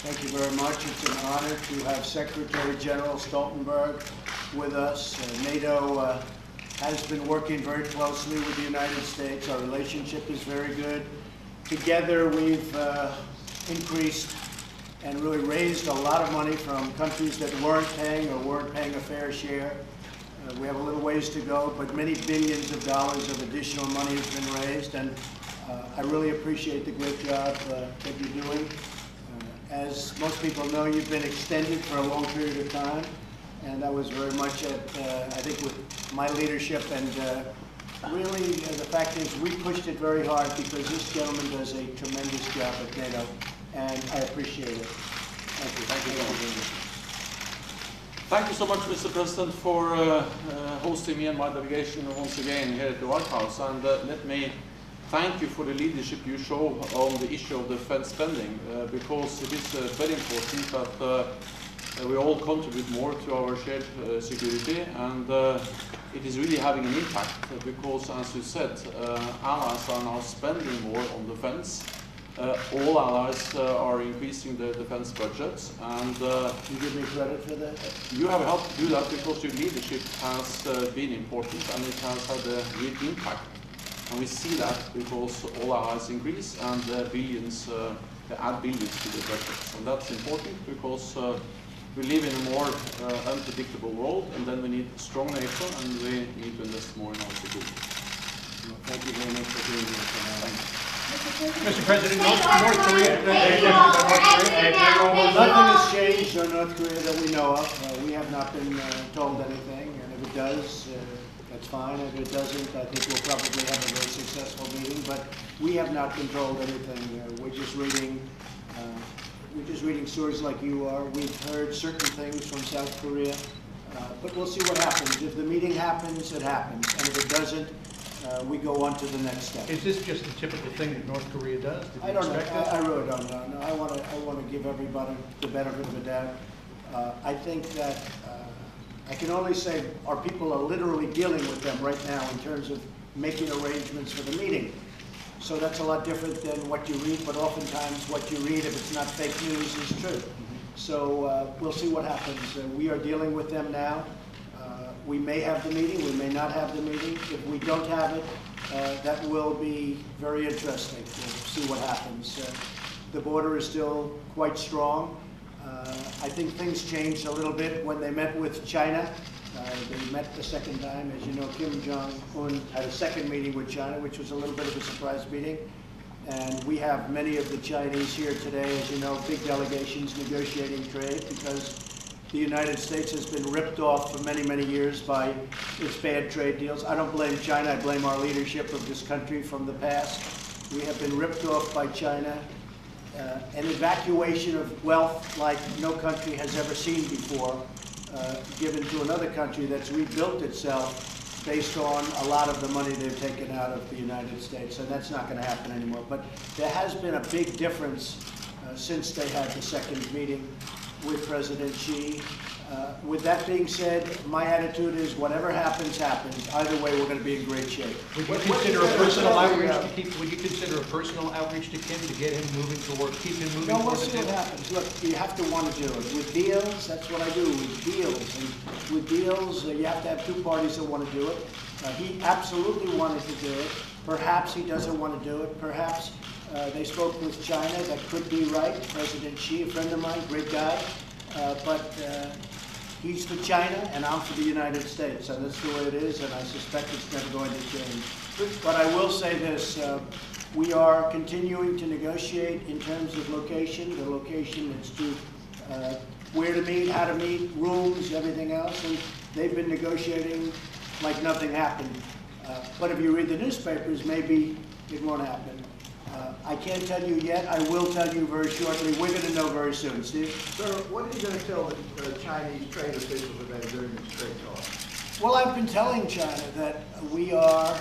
Thank you very much. It's an honor to have Secretary General Stoltenberg with us. NATO has been working very closely with the United States. Our relationship is very good. Together we've increased and really raised a lot of money from countries that weren't paying or weren't paying a fair share. We have a little ways to go, but many billions of dollars of additional money has been raised, and I really appreciate the great job that you're doing. As most people know, you've been extended for a long period of time, and that was very much at, I think, with my leadership, and really the fact is we pushed it very hard because this gentleman does a tremendous job at NATO, and I appreciate it. Thank you. Thank you very much. Thank you so much, Mr. President, for hosting me and my delegation once again here at the White House, and let me thank you for the leadership you show on the issue of defense spending, because it is very important that we all contribute more to our shared security, and it is really having an impact because, as you said, allies are now spending more on defense. All allies are increasing their defense budgets, and you give me credit for that? You have helped do that because your leadership has been important, and it has had a real impact. And we see that because all allies increase and billions, they add billions to the budgets. And that's important because we live in a more unpredictable world, and then we need strong NATO, and we need to invest more in our security. Well, thank you very much for doing this. Mr. President, North Korea. Nothing has changed on North Korea that we know of. We have not been told anything, and if it does, that's fine. If it doesn't, I think we'll probably have a very successful meeting. But we have not been told anything. We're just reading stories like you are. We've heard certain things from South Korea, but we'll see what happens. If the meeting happens, it happens, and if it doesn't, we go on to the next step. Is this just the typical thing that North Korea does? I don't know. I really don't know. No, I want to give everybody the benefit of the doubt. I think that I can only say our people are literally dealing with them right now in terms of making arrangements for the meeting. So that's a lot different than what you read, but oftentimes what you read, if it's not fake news, is true. So we'll see what happens. We are dealing with them now. We may have the meeting, we may not have the meeting. If we don't have it, that will be very interesting. We'll see what happens. The border is still quite strong. I think things changed a little bit when they met with China. They met the second time. As you know, Kim Jong-un had a second meeting with China, which was a little bit of a surprise meeting. And we have many of the Chinese here today, as you know, big delegations negotiating trade, because the United States has been ripped off for many, many years by its bad trade deals. I don't blame China. I blame our leadership of this country from the past. We have been ripped off by China. An evacuation of wealth like no country has ever seen before, given to another country that's rebuilt itself based on a lot of the money they've taken out of the United States. And that's not going to happen anymore. But there has been a big difference since they had the second meeting with President Xi. With that being said, my attitude is whatever happens, happens. Either way, we're going to be in great shape. Would you consider a personal outreach to keep? Would you consider a personal outreach to Kim to get him moving toward, keep him moving no, toward we'll see what happens. Look, you have to want to do it. With deals, that's what I do. With deals, and with deals, you have to have two parties that want to do it. He absolutely wanted to do it. Perhaps he doesn't want to do it. Perhaps they spoke with China. That could be right. President Xi, a friend of mine, great guy, but he's for China and I'm for the United States, and that's the way it is, and I suspect it's never going to change. But I will say this, we are continuing to negotiate in terms of location. The location is to where to meet, how to meet, rooms, everything else, and they've been negotiating like nothing happened. But if you read the newspapers, maybe it won't happen. I can't tell you yet. I will tell you very shortly. We're going to know very soon. Steve? Sir, what are you going to tell the Chinese trade officials today during this trade talk? Well, I've been telling China that we are,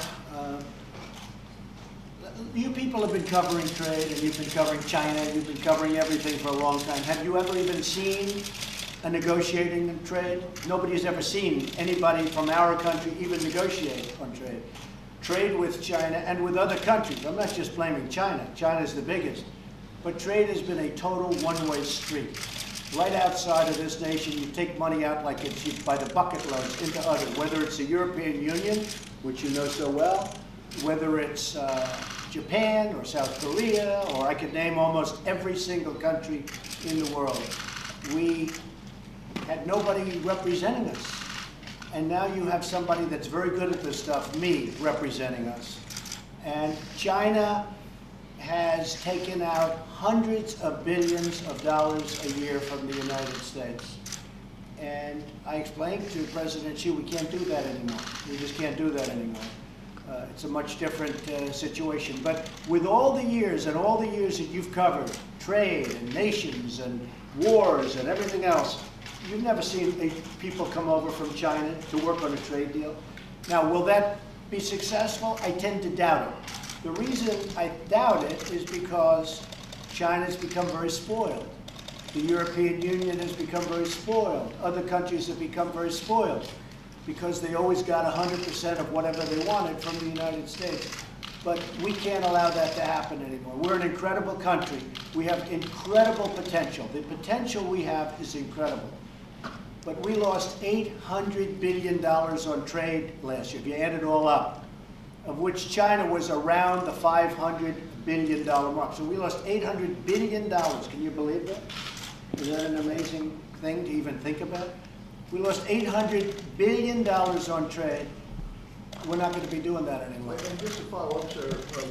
you people have been covering trade, and you've been covering China, and you've been covering everything for a long time. Have you ever even seen a negotiating trade? Nobody's ever seen anybody from our country even negotiate on trade. Trade with China and with other countries. I'm not just blaming China. China's the biggest. but trade has been a total one-way street. Right outside of this nation, you take money out like it's by the bucket loads into other, whether it's the European Union, which you know so well, whether it's Japan or South Korea, or I could name almost every single country in the world. We had nobody representing us. And now you have somebody that's very good at this stuff, me, representing us. And China has taken out hundreds of billions of dollars a year from the United States. And I explained to President Xi, we can't do that anymore. We just can't do that anymore. It's a much different situation. But with all the years and all the years that you've covered, trade and nations and wars and everything else, you've never seen people come over from China to work on a trade deal. Now, will that be successful? I tend to doubt it. The reason I doubt it is because China's become very spoiled. The European Union has become very spoiled. Other countries have become very spoiled because they always got 100% of whatever they wanted from the United States. But we can't allow that to happen anymore. We're an incredible country. We have incredible potential. The potential we have is incredible. But we lost $800 billion on trade last year, if you add it all up, of which China was around the $500 billion mark. So we lost $800 billion. Can you believe that? Is that an amazing thing to even think about? We lost $800 billion on trade. We're not going to be doing that anymore. And just to follow up, sir,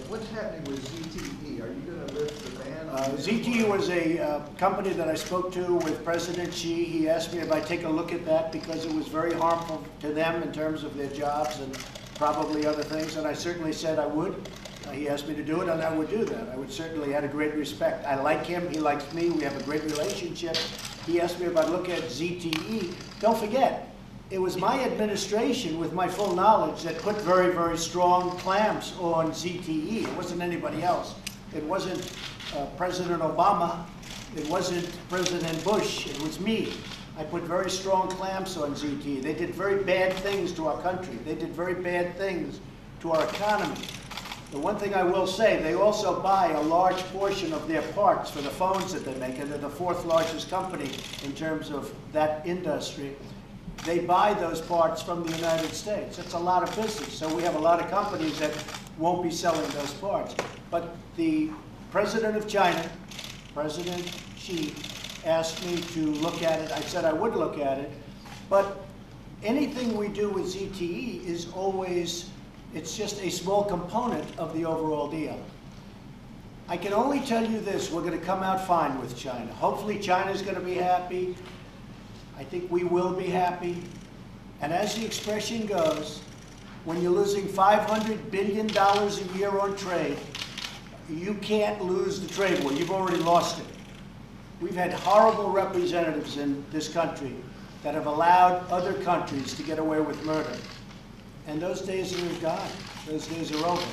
what's happening with ZTE? Are you going to lift the ban on ZTE was a company that I spoke to with President Xi. He asked me if I take a look at that because it was very harmful to them in terms of their jobs and probably other things, and I certainly said I would. He asked me to do it, and I would do that. I would certainly had a great respect. I like him. He likes me. We have a great relationship. He asked me if I'd look at ZTE. Don't forget, it was my administration, with my full knowledge, that put very, very strong clamps on ZTE. It wasn't anybody else. It wasn't President Obama. It wasn't President Bush. It was me. I put very strong clamps on ZTE. They did very bad things to our country. They did very bad things to our economy. The one thing I will say, they also buy a large portion of their parts for the phones that they make, and they're the fourth largest company in terms of that industry. They buy those parts from the United States. That's a lot of business. So we have a lot of companies that won't be selling those parts. But the president of China, President Xi, asked me to look at it. I said I would look at it. But anything we do with ZTE is always, it's just a small component of the overall deal. I can only tell you this, we're going to come out fine with China. Hopefully China's going to be happy. I think we will be happy. And as the expression goes, when you're losing $500 billion a year on trade, you can't lose the trade war. You've already lost it. We've had horrible representatives in this country that have allowed other countries to get away with murder. And those days are gone. Those days are over.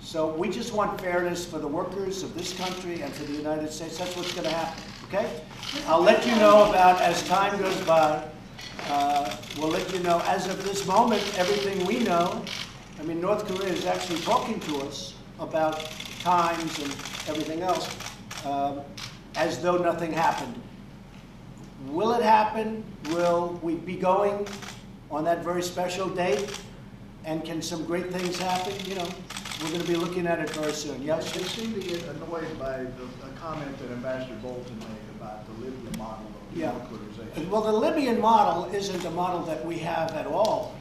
So we just want fairness for the workers of this country and for the United States. That's what's going to happen, okay? I'll let you know about, as time goes by, we'll let you know. As of this moment, everything we know, I mean, North Korea is actually talking to us about times and everything else, as though nothing happened. Will it happen? Will we be going on that very special date? And can some great things happen? You know, we're going to be looking at it very soon. Yes? They seem to get annoyed by a comment that Ambassador Bolton made about the Libyan model of denuclearization. Well, the Libyan model isn't a model that we have at all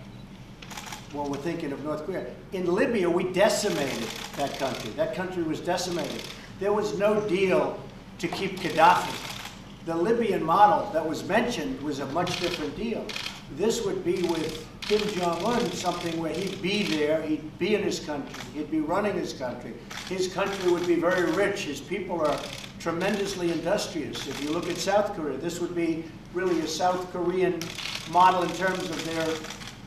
when we're thinking of North Korea. In Libya, we decimated that country. That country was decimated. There was no deal to keep Gaddafi. The Libyan model that was mentioned was a much different deal. This would be with Kim Jong-un, something where he'd be there, he'd be in his country, he'd be running his country. His country would be very rich. His people are tremendously industrious. If you look at South Korea, this would be really a South Korean model in terms of their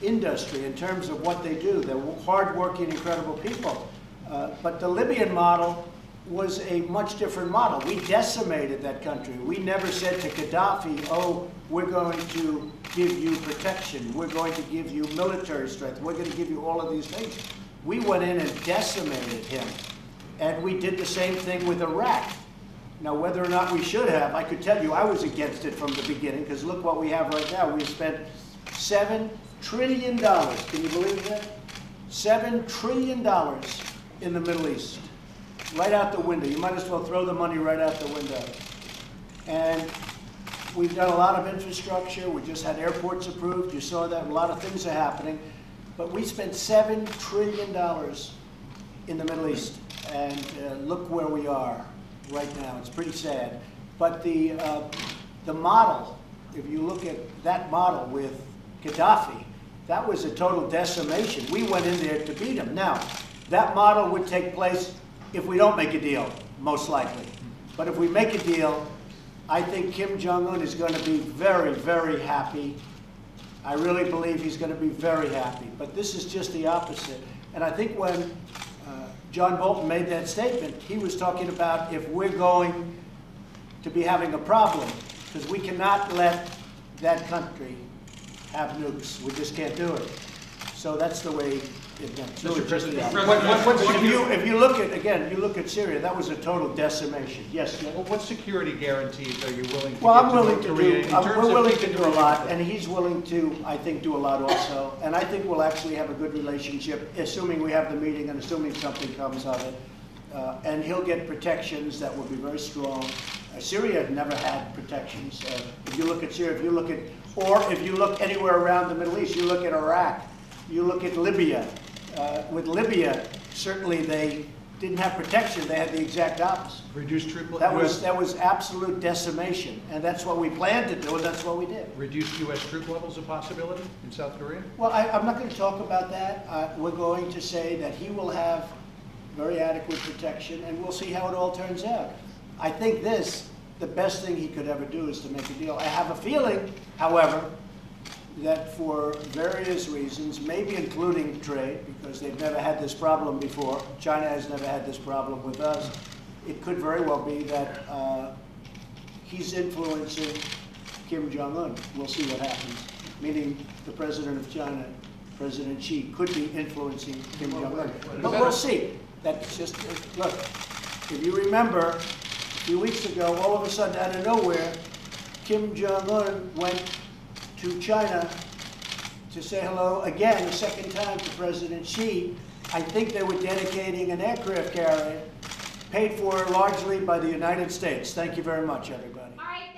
industry, in terms of what they do. They're hardworking, incredible people. But the Libyan model was a much different model. We decimated that country. We never said to Gaddafi, oh, we're going to give you protection. We're going to give you military strength. We're going to give you all of these things. We went in and decimated him. And we did the same thing with Iraq. Now, whether or not we should have, I could tell you I was against it from the beginning, because look what we have right now. We've spent $7 trillion. Can you believe that? $7 trillion in the Middle East. Right out the window. You might as well throw the money right out the window. And we've done a lot of infrastructure. We just had airports approved. You saw that. A lot of things are happening. But we spent $7 trillion in the Middle East. And look where we are right now. It's pretty sad. But the model, if you look at that model with Gaddafi, that was a total decimation. We went in there to beat him. Now, that model would take place if we don't make a deal, most likely. But if we make a deal, I think Kim Jong-un is going to be very, very happy. I really believe he's going to be very happy. But this is just the opposite. And I think when John Bolton made that statement, he was talking about if we're going to be having a problem, because we cannot let that country have nukes. We just can't do it. So that's the way it went. Mr. President, If you look at, again, you look at Syria, that was a total decimation. Yes, Jim? what security guarantees are you willing to Well, give I'm willing to North Korea do, in terms we're of willing to keeping do a the lot, region? and he's willing to, I think, do a lot also. And I think we'll actually have a good relationship, assuming we have the meeting and assuming something comes of it. And he'll get protections that will be very strong. Syria had never had protections. If you look at Syria, or if you look anywhere around the Middle East, you look at Iraq, you look at Libya. With Libya, certainly they didn't have protection. They had the exact opposite. Reduced troop That was absolute decimation, and that's what we planned to do, and that's what we did. Reduced U.S. troop levels a possibility in South Korea? Well, I'm not going to talk about that. We're going to say that he will have very adequate protection, and we'll see how it all turns out. I think the best thing he could ever do is to make a deal. I have a feeling, however, that for various reasons, maybe including trade, because they've never had this problem before, China has never had this problem with us, it could very well be that he's influencing Kim Jong-un. We'll see what happens. Meaning the president of China, President Xi, could be influencing Kim Jong-un. But we'll see. That's just, look, if you remember, a few weeks ago, all of a sudden out of nowhere, Kim Jong-un went to China to say hello again, a second time, to President Xi. I think they were dedicating an aircraft carrier paid for largely by the United States. Thank you very much, everybody. All right.